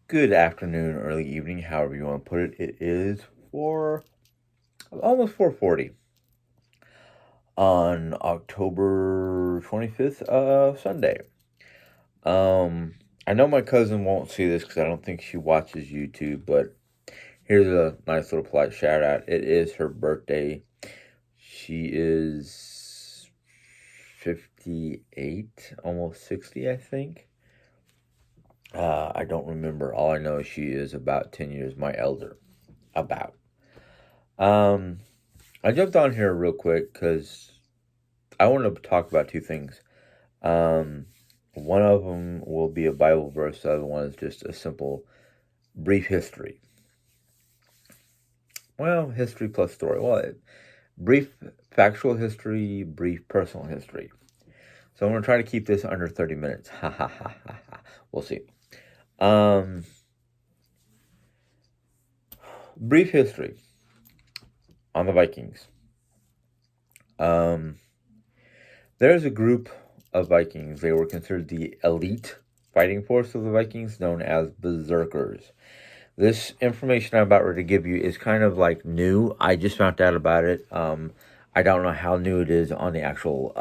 Good afternoon, early evening, however you want to put it. It is almost 4:40 on October 25th, Sunday. Um, I know my cousin won't see this because I don't think she watches YouTube, but here's a nice little polite shout out. It is her birthday. She is 58, almost 60, I think. I don't remember. All I know is she is about 10 years my elder. About. Um, I jumped on here real quick because I want to talk about two things. Um, One of them will be a Bible verse. The other one is just a simple, brief history. Well, history plus story. Brief factual history, brief personal history. So I'm going to try to keep this under 30 minutes. Ha ha ha ha ha. We'll see. Um, Brief history on the Vikings. Um, There's a group of Vikings. They were considered the elite fighting force of the Vikings, known as berserkers. This information I'm about ready to give you is kind of like new. I just found out about it. I don't know how new it is on the actual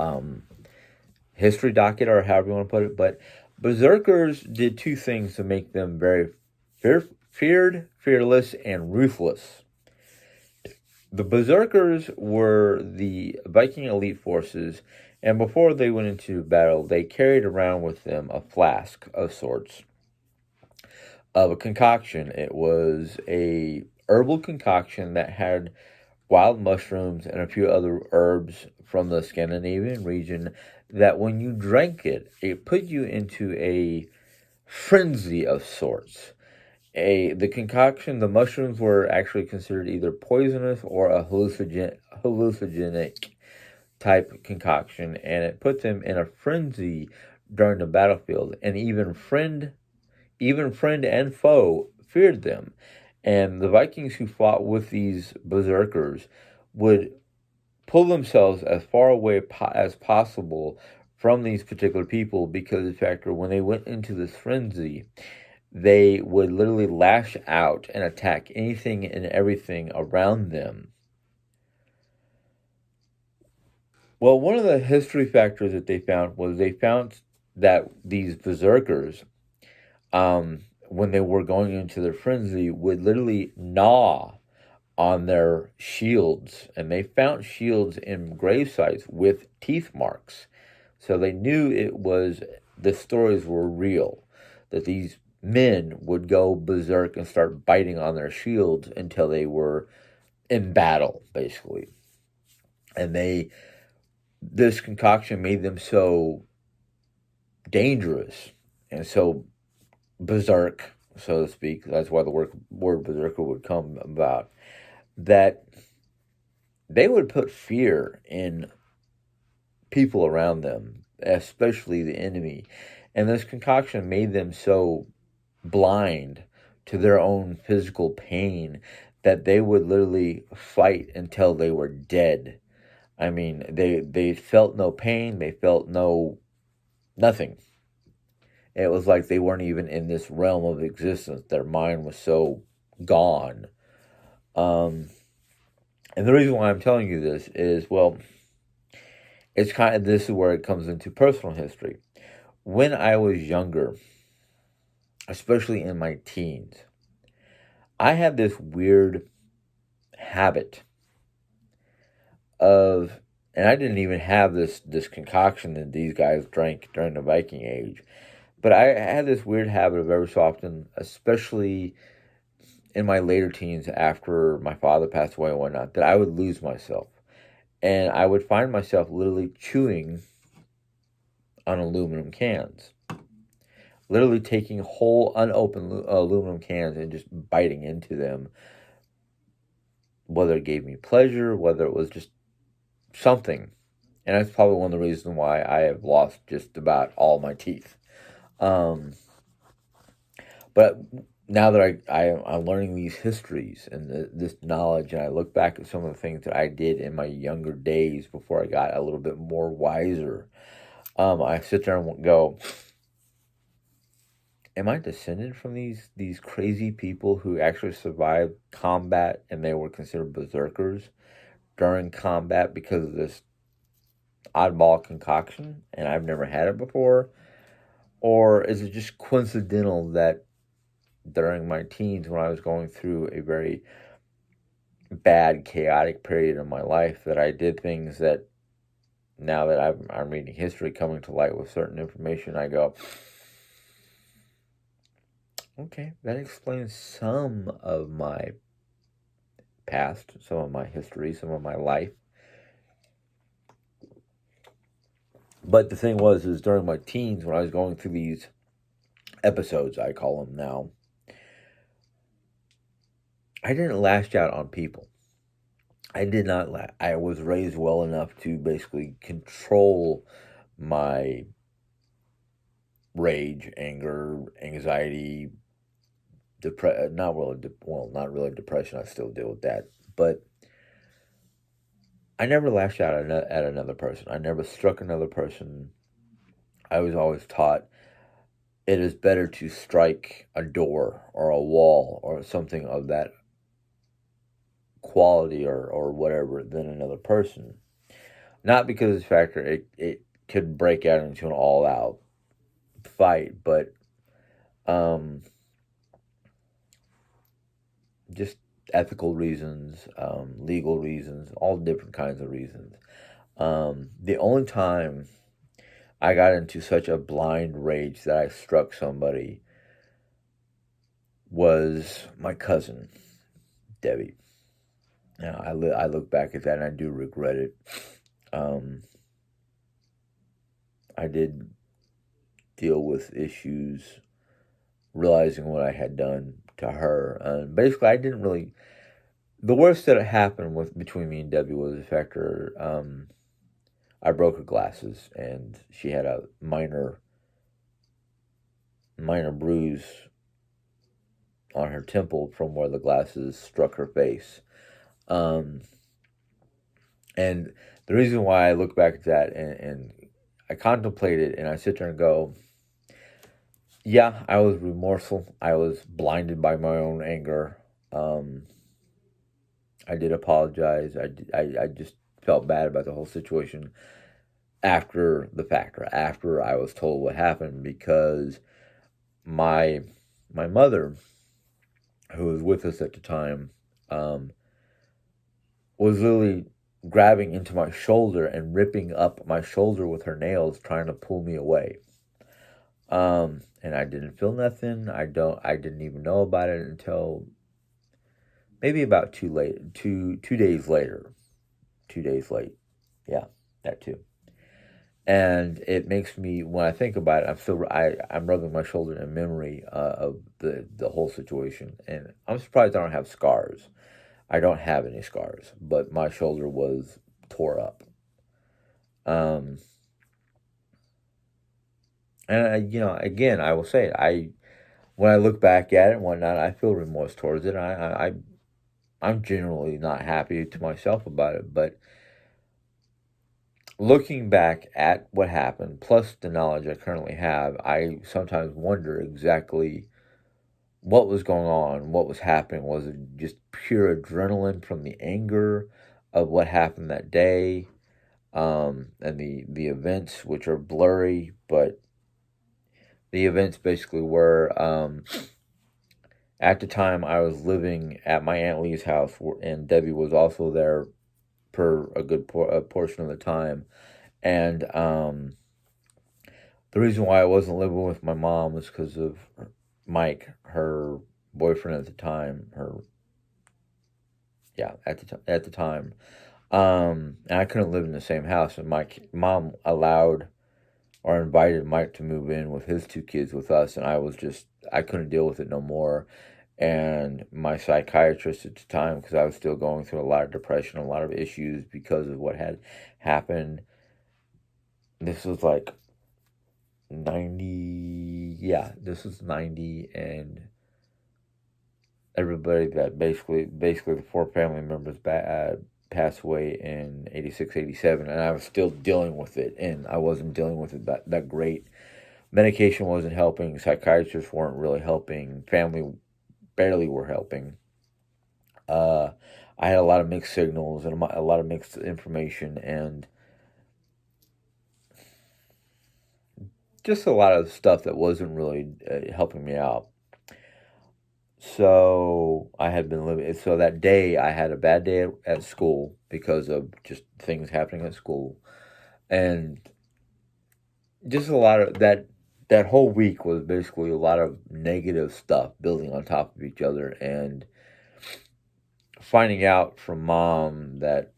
history docket or however you want to put it, but berserkers did two things to make them very feared, fearless, and ruthless. The berserkers were the Viking elite forces, and before they went into battle, they carried around with them a flask of sorts of a concoction. It was a herbal concoction that had wild mushrooms and a few other herbs from the Scandinavian region that when you drank it, it put you into a frenzy of sorts. The concoction, the mushrooms were actually considered either poisonous or a hallucinogenic type concoction, and it put them in a frenzy during the battlefield. And even friend and foe feared them. And the Vikings who fought with these berserkers would pull themselves as far away as possible from these particular people because, in fact, when they went into this frenzy, they would literally lash out and attack anything and everything around them. Well, one of the history factors that they found that these berserkers, when they were going into their frenzy, would literally gnaw on their shields, and they found shields in grave sites with teeth marks. So they knew the stories were real, that these men would go berserk and start biting on their shields until they were in battle, basically. And this concoction made them so dangerous and so berserk, so to speak. That's why the word berserker would come about. That they would put fear in people around them, especially the enemy. And this concoction made them so blind to their own physical pain that they would literally fight until they were dead. I mean, they felt no pain, they felt nothing. It was like they weren't even in this realm of existence. Their mind was so gone. Um, and the reason why I'm telling you this is, well, this is where it comes into personal history. When I was younger, especially in my teens, I had this weird habit of, and I didn't even have this concoction that these guys drank during the Viking Age, but I had this weird habit of every so often, especially in my later teens after my father passed away and whatnot, that I would lose myself. And I would find myself literally chewing on aluminum cans. Literally taking whole unopened aluminum cans and just biting into them. Whether it gave me pleasure, whether it was just something. And that's probably one of the reasons why I have lost just about all my teeth. Um, but now that I'm learning these histories and this knowledge, and I look back at some of the things that I did in my younger days before I got a little bit more wiser, I sit there and go, am I descended from these crazy people who actually survived combat and they were considered berserkers during combat because of this oddball concoction and I've never had it before? Or is it just coincidental that during my teens when I was going through a very bad, chaotic period in my life that I did things that now that I'm reading history coming to light with certain information, I go, okay, that explains some of my past, some of my history, some of my life. But the thing was, is during my teens when I was going through these episodes, I call them now, I didn't lash out on people. I did not. I was raised well enough to basically control my rage, anger, anxiety, not really depression. I still deal with that, but I never lashed out at another person. I never struck another person. I was always taught it is better to strike a door or a wall or something of that quality or whatever than another person. Not because of the factor it could break out into an all out fight, but um, just ethical reasons, legal reasons, all different kinds of reasons. The only time I got into such a blind rage that I struck somebody was my cousin, Debbie. Now, I look back at that and I do regret it. Um, I did deal with issues realizing what I had done to her. Basically, I didn't really. The worst that happened with between me and Debbie was the fact that I broke her glasses and she had a minor bruise on her temple from where the glasses struck her face. Um, and the reason why I look back at that and I contemplate it and I sit there and go, yeah, I was remorseful. I was blinded by my own anger. Um, I did apologize. I just felt bad about the whole situation after the fact, or after I was told what happened, because my my mother, who was with us at the time, um, was literally grabbing into my shoulder and ripping up my shoulder with her nails, trying to pull me away. And I didn't feel nothing. I didn't even know about it until maybe about 2 days later. 2 days late. Yeah, that too. And it makes me, when I think about it, I'm rubbing my shoulder in memory of the whole situation, and I'm surprised I don't have scars. I don't have any scars, but my shoulder was tore up. Um, and again, I will say it. When I look back at it and whatnot, I feel remorse towards it. I'm generally not happy to myself about it, but looking back at what happened, plus the knowledge I currently have, I sometimes wonder exactly what was going on, what was happening. Was it just pure adrenaline from the anger of what happened that day, and the events, which are blurry, but the events basically were at the time I was living at my Aunt Lee's house, and Debbie was also there for a good portion of the time. And the reason why I wasn't living with my mom was because of Mike, her boyfriend at the time. At the time. And I couldn't live in the same house. And my mom allowed or invited Mike to move in with his two kids with us, and I couldn't deal with it no more. And my psychiatrist at the time, because I was still going through a lot of depression, a lot of issues because of what had happened. This was like 90, yeah, this was 90, and everybody that basically the four family members passed away in 86, 87, and I was still dealing with it, and I wasn't dealing with it that great. Medication wasn't helping. Psychiatrists weren't really helping. Family barely were helping. Uh, I had a lot of mixed signals and a lot of mixed information, and just a lot of stuff that wasn't really helping me out. So I had been living. So that day, I had a bad day at school because of just things happening at school, and just a lot of that. That whole week was basically a lot of negative stuff building on top of each other, and finding out from mom that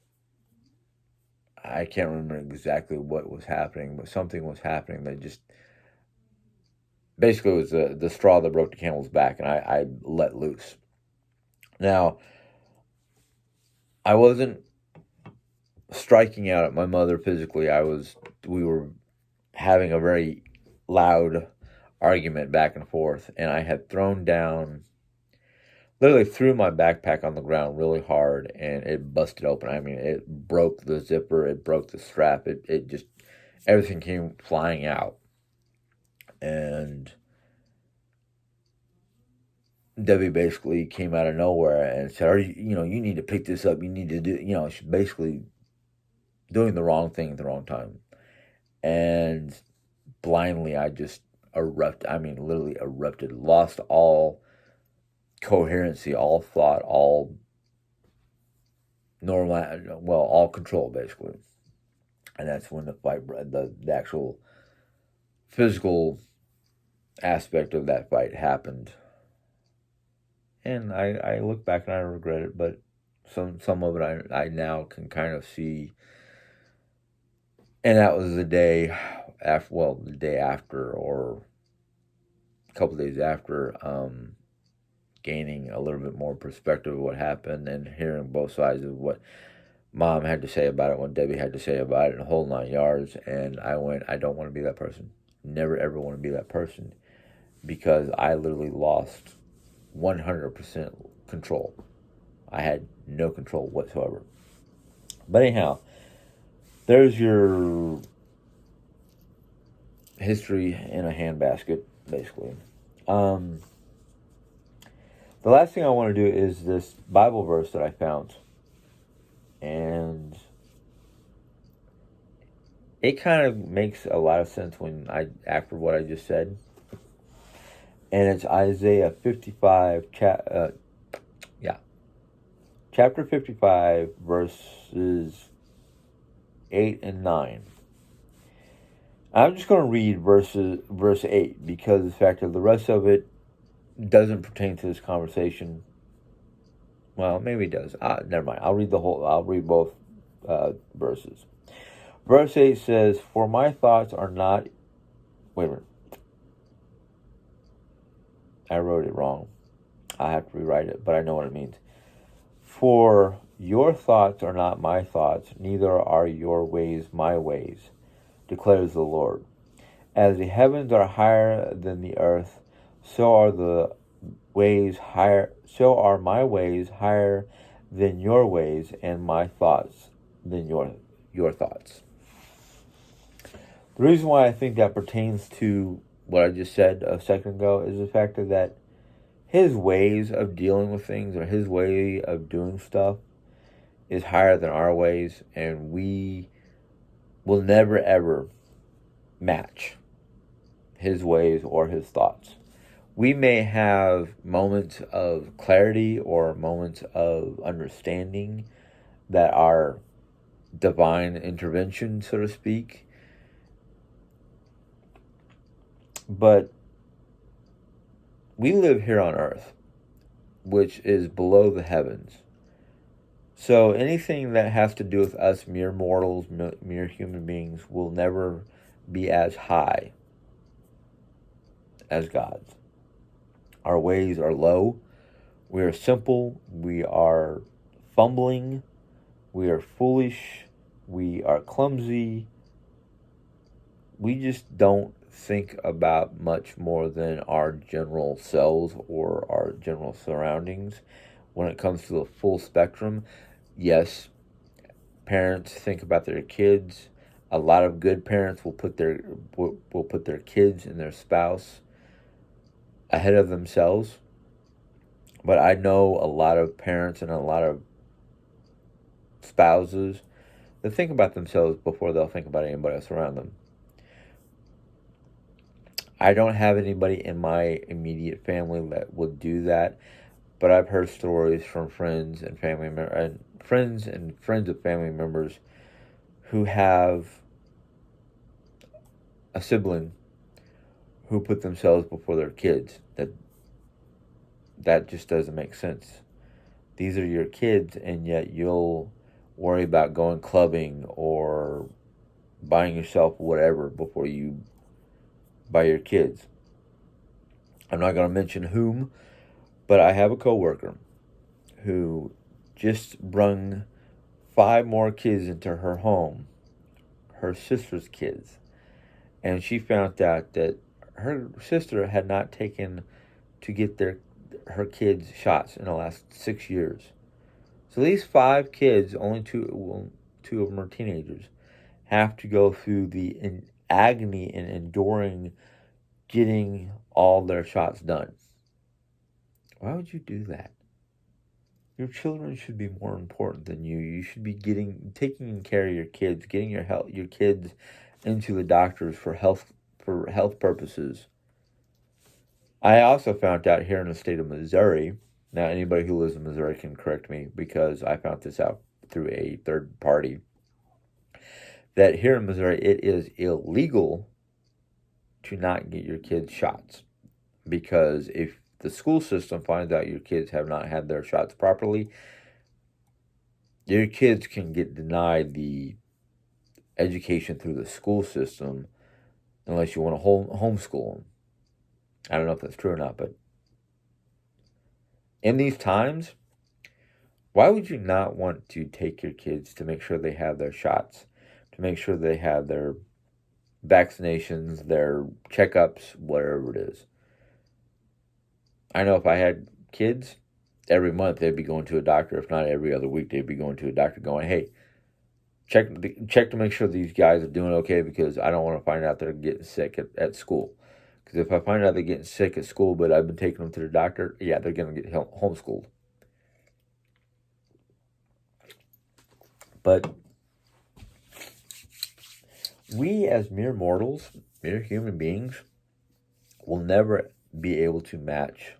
I can't remember exactly what was happening, but something was happening that just basically was the straw that broke the camel's back, and I let loose. Now, I wasn't striking out at my mother physically. We were having a very loud argument back and forth, and I had thrown down, literally threw my backpack on the ground really hard, and it busted open. I mean, it broke the zipper, it broke the strap, it just, everything came flying out. And Debbie basically came out of nowhere and said, you need to pick this up. You need to do, she's basically doing the wrong thing at the wrong time. And blindly, I just literally erupted, lost all coherency, all thought, all normal, well, all control, basically. And that's when the fight, the actual physical aspect of that fight happened. And I look back and I regret it, but some of it I now can kind of see. And that was the day after, well, the day after, or a couple days after, gaining a little bit more perspective of what happened and hearing both sides of what mom had to say about it, what Debbie had to say about it, and the whole 9 yards. And I went, I don't want to be that person. Never ever want to be that person, because I literally lost 100% control. I had no control whatsoever. But anyhow, there's your history in a handbasket, basically. The last thing I want to do is this Bible verse that I found. And it kind of makes a lot of sense after what I just said. And it's Isaiah 55, chapter 55, verses 8 and 9. I'm just going to read verse 8, because the fact that the rest of it doesn't pertain to this conversation. Well, maybe it does. Never mind. I'll read both verses. Verse 8 says, "For my thoughts are not..." Wait a minute. I wrote it wrong. I have to rewrite it, but I know what it means. "For your thoughts are not my thoughts, neither are your ways my ways, declares the Lord. As the heavens are higher than the earth, so are my ways higher than your ways, and my thoughts than your thoughts." The reason why I think that pertains to what I just said a second ago is the fact that his ways of dealing with things, or his way of doing stuff, is higher than our ways, and we will never ever match his ways or his thoughts. We may have moments of clarity or moments of understanding that are divine intervention, so to speak, but we live here on earth, which is below the heavens. So anything that has to do with us mere mortals, mere human beings, will never be as high as God's. Our ways are low. We are simple. We are fumbling. We are foolish. We are clumsy. We just don't think about much more than our general selves or our general surroundings when it comes to the full spectrum. Yes, parents think about their kids. A lot of good parents will put their kids and their spouse ahead of themselves. But I know a lot of parents and a lot of spouses that think about themselves before they'll think about anybody else around them. I don't have anybody in my immediate family that would do that, but I've heard stories from friends and friends of family members who have a sibling who put themselves before their kids. That just doesn't make sense. These are your kids, and yet you'll worry about going clubbing or buying yourself whatever before you buy your kids. I'm not going to mention whom, but I have a coworker who just brung 5 more kids into her home, her sister's kids, and she found out that her sister had not taken to get her kids shots in the last 6 years. So these 5 kids, only two of them are teenagers, have to go through the agony and enduring getting all their shots done. Why would you do that? Your children should be more important than you. You should be taking care of your kids, getting your kids into the doctors for health purposes. I also found out here in the state of Missouri. Now, anybody who lives in Missouri can correct me because I found this out through a third party. That here in Missouri, it is illegal to not get your kids shots, because if the school system finds out your kids have not had their shots properly, your kids can get denied the education through the school system unless you want to homeschool them. I don't know if that's true or not, but in these times, why would you not want to take your kids to make sure they have their shots, to make sure they have their vaccinations, their checkups, whatever it is? I know if I had kids, every month they'd be going to a doctor. If not every other week, they'd be going to a doctor going, hey, check to make sure these guys are doing okay, because I don't want to find out they're getting sick at school. Because if I find out they're getting sick at school, but I've been taking them to the doctor, yeah, they're going to get homeschooled. But we as mere mortals, mere human beings, will never be able to match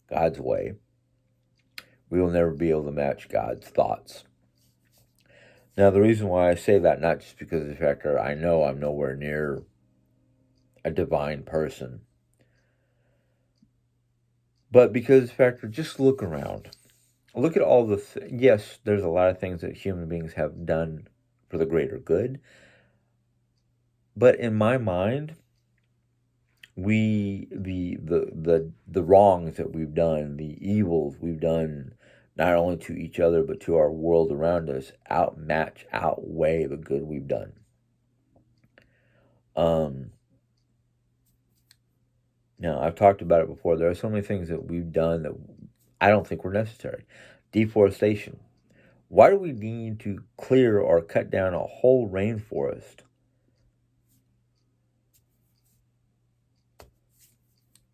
God's way. We will never be able to match God's thoughts. Now, the reason why I say that, not just because of the fact that I know I'm nowhere near a divine person, but because of the fact that just look around. Look at all yes, there's a lot of things that human beings have done for the greater good, but in my mind, the wrongs that we've done, the evils we've done, not only to each other but to our world around us, outweigh the good we've done. Now, I've talked about it before. There are so many things that we've done that I don't think were necessary. Deforestation. Why do we need to clear or cut down a whole rainforest?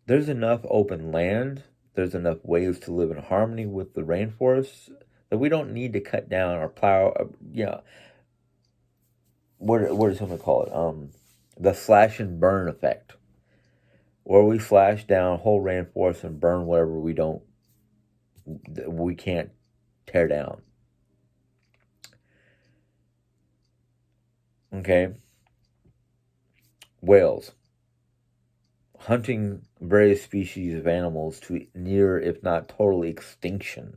There's enough open land, there's enough ways to live in harmony with the rainforests that we don't need to cut down or plow, what does someone call it? The slash and burn effect, where we slash down whole rainforests and burn whatever we can't tear down. Okay? Whales. Hunting various species of animals to near, if not total, extinction.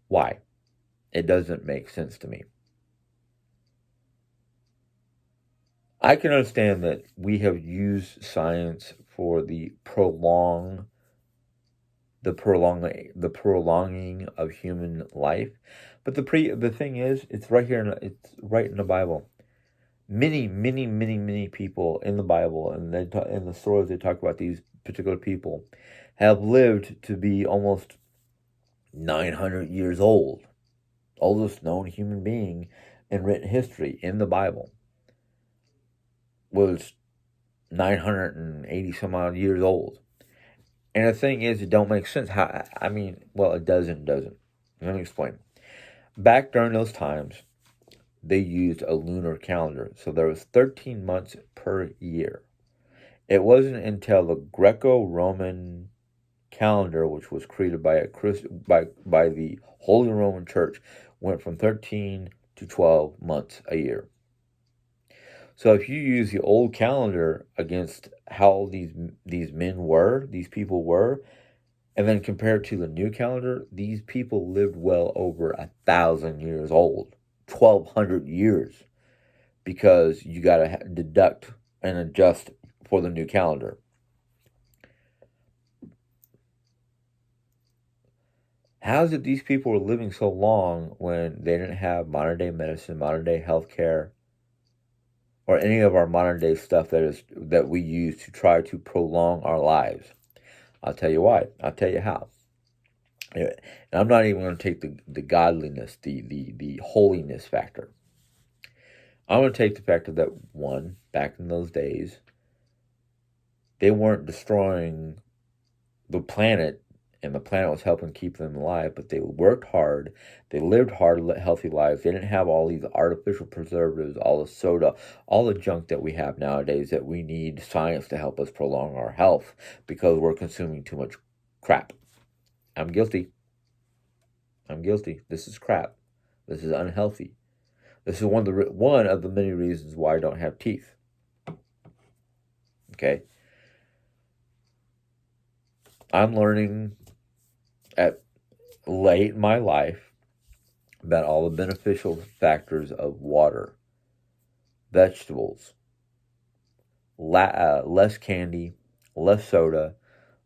Why? It doesn't make sense to me. I can understand that we have used science for the prolonging of human life, but the thing is, it's right here. It's right in the Bible. Many people in the Bible and in the stories they talk about these particular people have lived to be almost 900 years old. Oldest known human being in written history in the Bible was 980 some odd years old. And the thing is, it don't make sense. How? I mean, well, it doesn't. Let me explain. Back during those times, they used a lunar calendar, so there was 13 months per year. It wasn't until the Greco-Roman calendar, which was created by by the Holy Roman Church, went from 13 to 12 months a year. So if you use the old calendar against how these these people were, and then compare it to the new calendar, these people lived well over 1,000 years old, 1,200 years, because you got to deduct and adjust for the new calendar. How is it these people were living so long when they didn't have modern day medicine, modern day healthcare, or any of our modern day stuff that we use to try to prolong our lives? I'll tell you why. I'll tell you how. And I'm not even going to take the godliness, the holiness factor. I'm going to take the factor that, one, back in those days, they weren't destroying the planet, and the planet was helping keep them alive, but they worked hard, they lived hard, healthy lives. They didn't have all these artificial preservatives, all the soda, all the junk that we have nowadays that we need science to help us prolong our health because we're consuming too much crap. I'm guilty. This is crap. This is unhealthy. This is one of the many reasons why I don't have teeth. Okay? I'm learning at late in my life about all the beneficial factors of water, vegetables, less candy, less soda,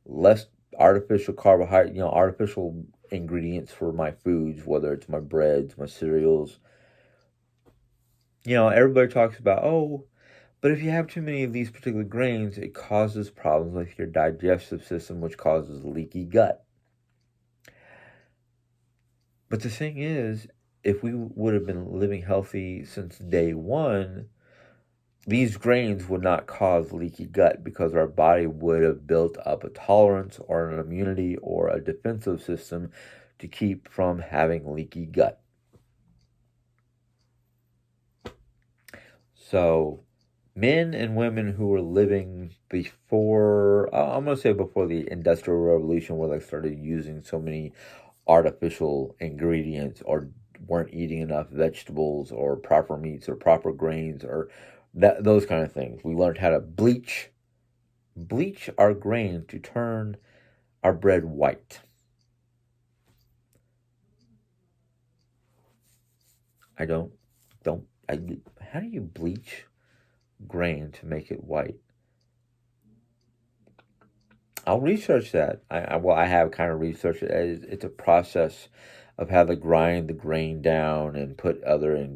less artificial carbohydrate, artificial ingredients for my foods, whether it's my breads, my cereals. Everybody talks about, oh, but if you have too many of these particular grains, it causes problems with your digestive system, which causes leaky gut. But the thing is, if we would have been living healthy since day one, these grains would not cause leaky gut because our body would have built up a tolerance or an immunity or a defensive system to keep from having leaky gut. So, men and women who were living before, I'm going to say before the Industrial Revolution, where they started using so many artificial ingredients or weren't eating enough vegetables or proper meats or proper grains or those kind of things. We learned how to bleach our grain to turn our bread white. How do you bleach grain to make it white? I'll research that. I have kind of researched it. It's a process of how to grind the grain down and put other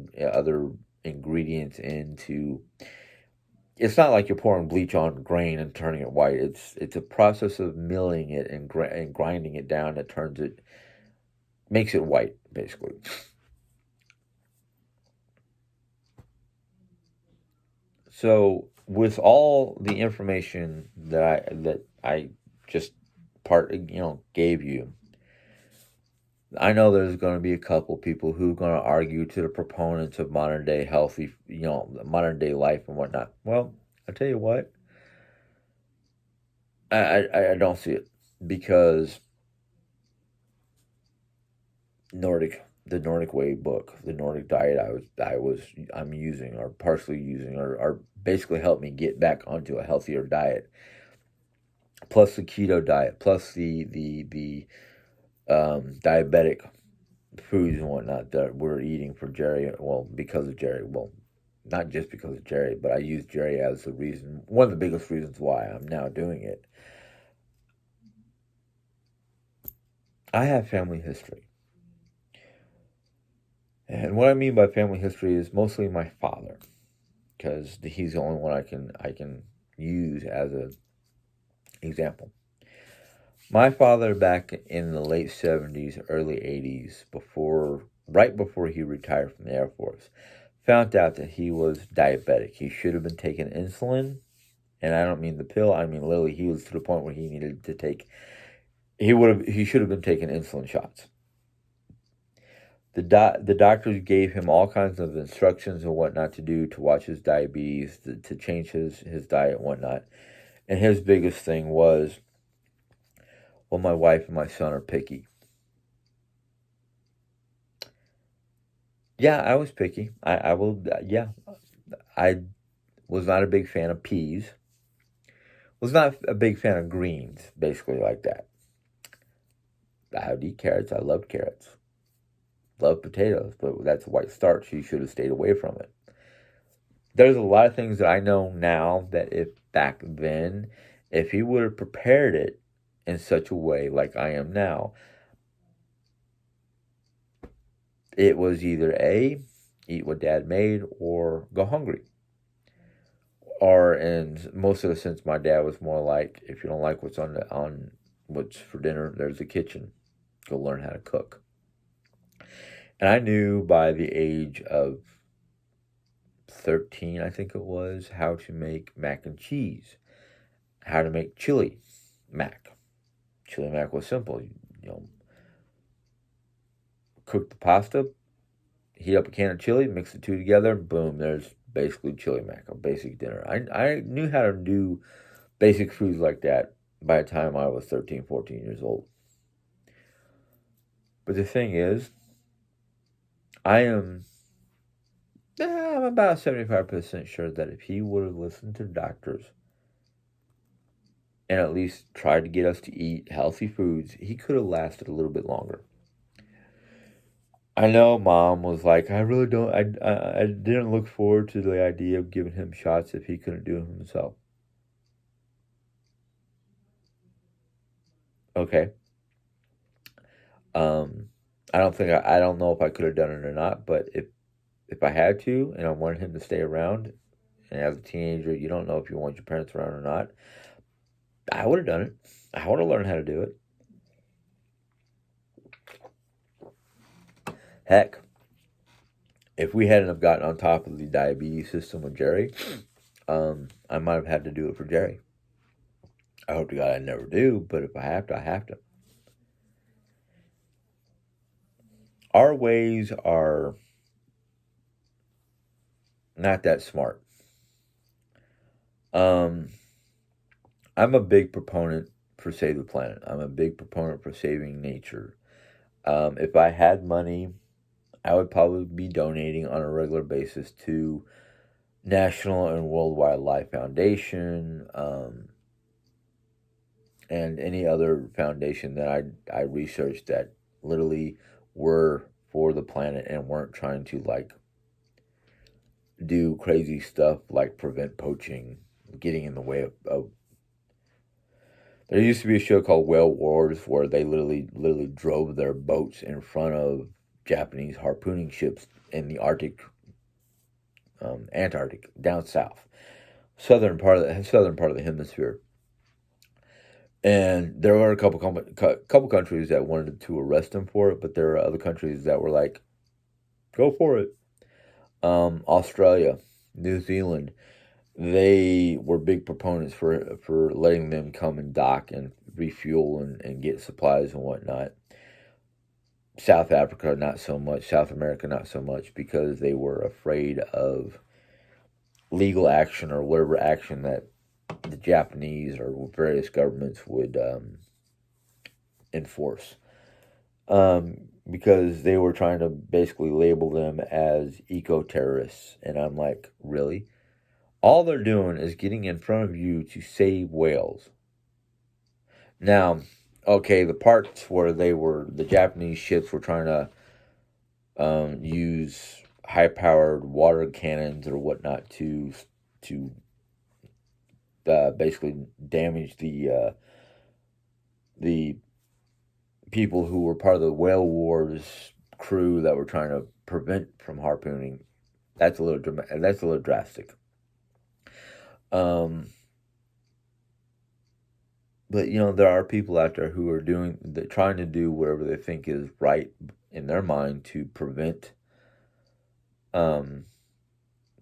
ingredients into. It's not like you're pouring bleach on grain and turning it white. It's a process of milling it and grinding it down that makes it white, basically. So with all the information that I just gave you, I know there's going to be a couple people who are going to argue to the proponents of modern day healthy, modern day life and whatnot. Well, I tell you what, I don't see it because the Nordic Way book, the Nordic diet I'm using or partially using or basically helped me get back onto a healthier diet. Plus the keto diet, plus the diabetic foods and whatnot that we're eating for Jerry. Well, because of Jerry. Well, not just because of Jerry, but I use Jerry as the reason, one of the biggest reasons why I'm now doing it. I have family history. And what I mean by family history is mostly my father, because he's the only one I can use as an example. My father, back in the late 70s, early 80s, right before he retired from the Air Force, found out that he was diabetic. He should have been taking insulin, and I don't mean the pill. I mean literally, he was to the point where he needed to take. He should have been taking insulin shots. The doctors gave him all kinds of instructions on what not to do to watch his diabetes, to change his diet and whatnot. And his biggest thing was, well, my wife and my son are picky. Yeah, I was picky. I will, yeah. I was not a big fan of peas. Was not a big fan of greens, basically like that. I would eat carrots. I loved carrots. Loved potatoes, but that's white starch. You should have stayed away from it. There's a lot of things that I know now that if back then, if he would have prepared it in such a way like I am now, it was either A, eat what dad made, or go hungry. Or in most of the sense, my dad was more like, if you don't like what's on what's for dinner, there's a kitchen. Go learn how to cook. And I knew by the age of 13, I think it was, how to make mac and cheese, how to make chili mac. Chili mac was simple. You know, cook the pasta, heat up a can of chili, mix the two together, boom, there's basically chili mac, a basic dinner. I knew how to do basic foods like that by the time I was 13, 14 years old. But the thing is, I am I'm about 75% sure that if he would have listened to doctors and at least tried to get us to eat healthy foods, he could have lasted a little bit longer. I know mom was like, I really don't, I didn't look forward to the idea of giving him shots if he couldn't do it himself. Okay. Um, I don't know if I could have done it or not, but if I had to and I wanted him to stay around, and as a teenager, you don't know if you want your parents around or not, I would have done it. I would have learned how to do it. Heck, if we hadn't have gotten on top of the diabetes system with Jerry, I might have had to do it for Jerry. I hope to God I never do, but if I have to, I have to. Our ways are not that smart. Um, I'm a big proponent for Save the Planet. I'm a big proponent for saving nature. If I had money, I would probably be donating on a regular basis to National and World Wildlife Foundation, and any other foundation that I researched that literally were for the planet and weren't trying to like do crazy stuff like prevent poaching, getting in the way of. There used to be a show called Whale Wars where they literally drove their boats in front of Japanese harpooning ships in the Arctic, Antarctic, down south, southern part of the hemisphere. And there were a couple countries that wanted to arrest him for it, but there are other countries that were like, "Go for it." Australia, New Zealand, they were big proponents for letting them come and dock and refuel and get supplies and whatnot. South Africa, not so much. South America, not so much, because they were afraid of legal action or whatever action that the Japanese or various governments would enforce. Because they were trying to basically label them as eco terrorists. And I'm like, really? All they're doing is getting in front of you to save whales. Now, okay, the parts where the Japanese ships were trying to use high-powered water cannons or whatnot to basically damage the people who were part of the whale wars crew that were trying to prevent from harpooning. That's a little dramatic. That's a little drastic. Um, but there are people out there who are trying to do whatever they think is right in their mind to prevent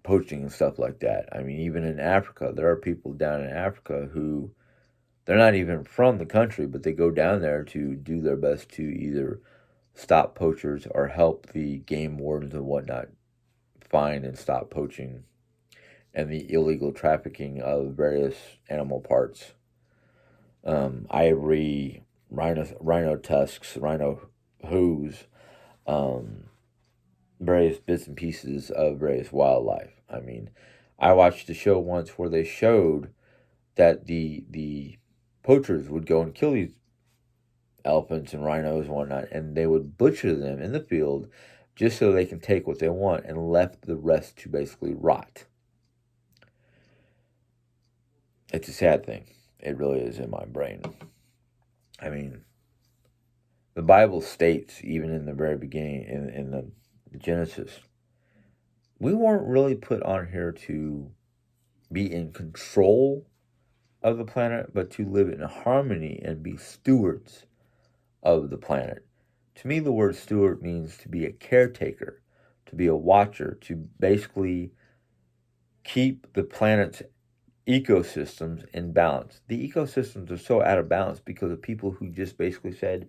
poaching and stuff like that. I mean, even in Africa, there are people down in Africa who they're not even from the country, but they go down there to do their best to either stop poachers or help the game wardens and whatnot find and stop poaching and the illegal trafficking of various animal parts, ivory, rhino tusks, rhino hooves, um, various bits and pieces of various wildlife. I mean, I watched a show once where they showed that the poachers would go and kill these elephants and rhinos and whatnot, and they would butcher them in the field just so they can take what they want and left the rest to basically rot. It's a sad thing. It really is in my brain. I mean, the Bible states, even in the very beginning, in the Genesis, we weren't really put on here to be in control of the planet, but to live in harmony and be stewards of the planet. To me, the word steward means to be a caretaker, to be a watcher, to basically keep the planet's ecosystems in balance. The ecosystems are so out of balance because of people who just basically said,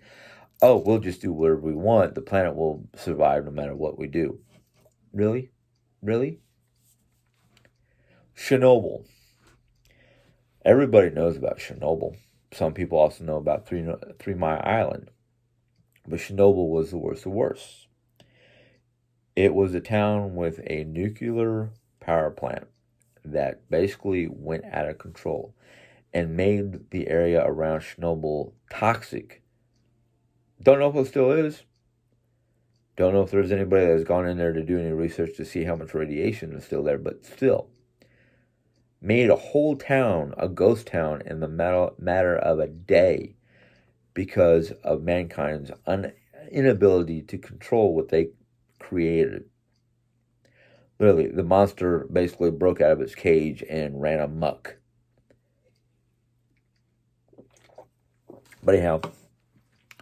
oh, we'll just do whatever we want. The planet will survive no matter what we do. Really? Really? Chernobyl. Everybody knows about Chernobyl. Some people also know about Three Mile Island. But Chernobyl was the worst of the worst. It was a town with a nuclear power plant that basically went out of control and made the area around Chernobyl toxic. Don't know if it still is. Don't know if there's anybody that has gone in there to do any research to see how much radiation is still there, but still. Made a whole town a ghost town in the matter of a day because of mankind's inability to control what they created. Literally, the monster basically broke out of its cage and ran amok. But anyhow,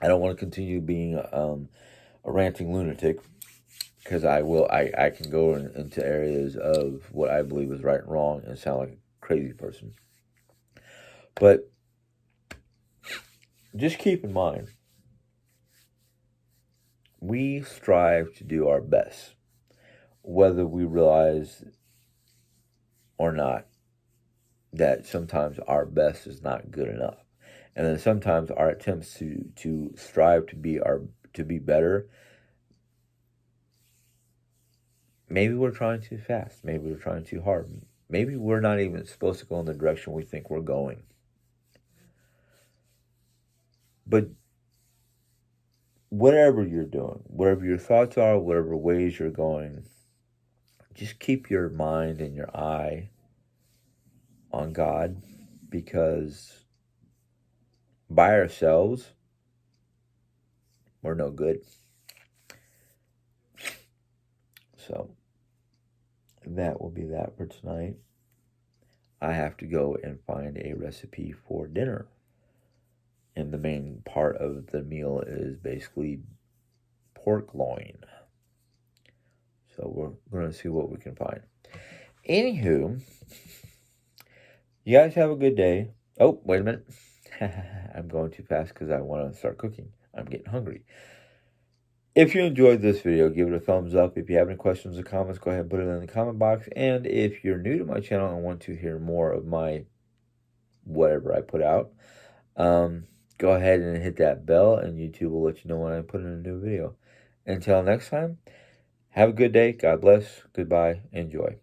I don't want to continue being a ranting lunatic because I can go into areas of what I believe is right and wrong and sound like a crazy person. But just keep in mind, we strive to do our best, whether we realize or not that sometimes our best is not good enough. And then sometimes our attempts to strive to be better, maybe we're trying too fast, maybe we're trying too hard, maybe we're not even supposed to go in the direction we think we're going. But whatever you're doing, whatever your thoughts are, whatever ways you're going, just keep your mind and your eye on God, because by ourselves, we're no good. So that will be that for tonight. I have to go and find a recipe for dinner. And the main part of the meal is basically pork loin. So we're going to see what we can find. Anywho, you guys have a good day. Oh, wait a minute. I'm going too fast because I want to start cooking. I'm getting hungry. If you enjoyed this video, give it a thumbs up. If you have any questions or comments, go ahead and put it in the comment box. And if you're new to my channel and want to hear more of my whatever I put out, go ahead and hit that bell, and YouTube will let you know when I put in a new video. Until next time, have a good day. God bless. Goodbye. Enjoy.